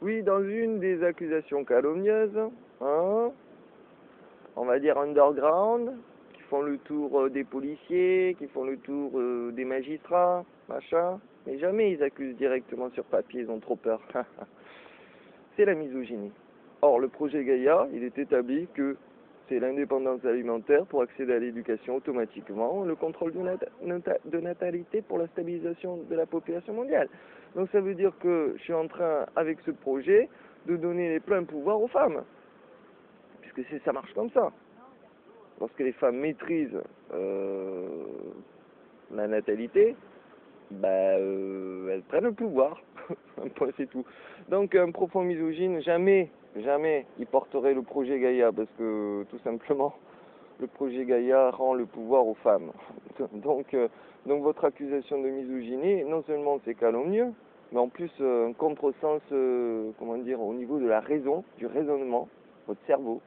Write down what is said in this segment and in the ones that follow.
Oui, dans une des accusations calomnieuses, hein, on va dire underground, qui font le tour des policiers, qui font le tour des magistrats, machin, mais jamais ils accusent directement sur papier, ils ont trop peur. C'est la misogynie. Or, le projet Gaïa, il est établi que c'est l'indépendance alimentaire pour accéder à l'éducation automatiquement, le contrôle de natalité pour la stabilisation de la population mondiale. Donc ça veut dire que je suis en train, avec ce projet, de donner les pleins pouvoirs aux femmes. Puisque ça marche comme ça. Lorsque les femmes maîtrisent la natalité, elles prennent le pouvoir. Un point, c'est tout. Donc un profond misogyne, jamais il porterait le projet Gaïa, parce que tout simplement, le projet Gaïa rend le pouvoir aux femmes. Donc votre accusation de misogynie, non seulement c'est calomnieux, mais en plus un contresens, comment dire, au niveau de la raison, du raisonnement, votre cerveau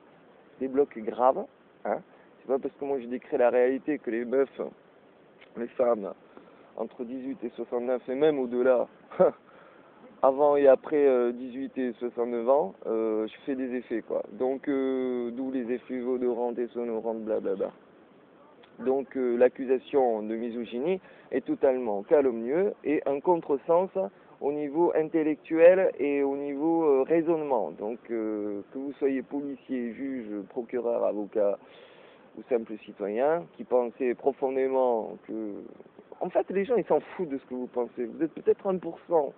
débloque grave. Hein. C'est pas parce que moi je décris la réalité que les meufs, les femmes, entre 18 et 69 et même au-delà, avant et après 18 et 69 ans, je fais des effets, quoi. Donc, d'où les effets odorantes et sonorantes, blablabla. Donc, l'accusation de misogynie est totalement calomnieuse et un contresens au niveau intellectuel et au niveau raisonnement. Donc, que vous soyez policier, juge, procureur, avocat ou simple citoyen, qui pensez profondément que... En fait, les gens, ils s'en foutent de ce que vous pensez. Vous êtes peut-être 1%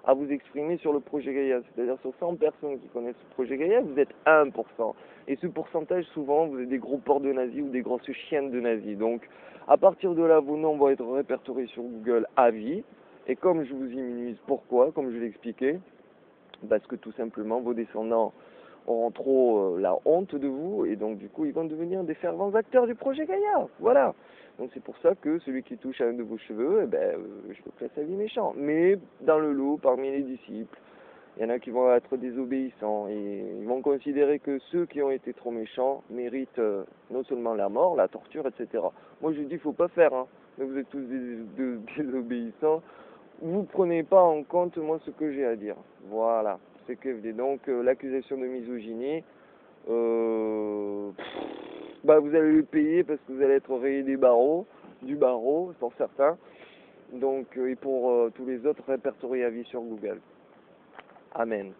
à vous exprimer sur le projet Gaïa. C'est-à-dire sur 100 personnes qui connaissent le projet Gaïa, vous êtes 1%. Et ce pourcentage, souvent, vous êtes des gros porcs de nazis ou des grosses chiennes de nazis. Donc, à partir de là, vos noms vont être répertoriés sur Google à vie. Et comme je vous immunise, pourquoi? Comme je l'ai expliqué, parce que tout simplement, vos descendants auront trop la honte de vous, et donc du coup, ils vont devenir des fervents acteurs du projet Gaïa. Voilà. Donc c'est pour ça que celui qui touche à un de vos cheveux, je le classe à vie méchant. Mais dans le lot, parmi les disciples, il y en a qui vont être désobéissants, et ils vont considérer que ceux qui ont été trop méchants méritent non seulement la mort, la torture, etc. Moi je dis, il ne faut pas faire, hein. Mais vous êtes tous des désobéissants. Vous prenez pas en compte, moi, ce que j'ai à dire. Voilà. C'est que donc l'accusation de misogynie, vous allez le payer parce que vous allez être rayé du barreau pour certains, donc et pour tous les autres répertoriés à vie sur Google. Amen.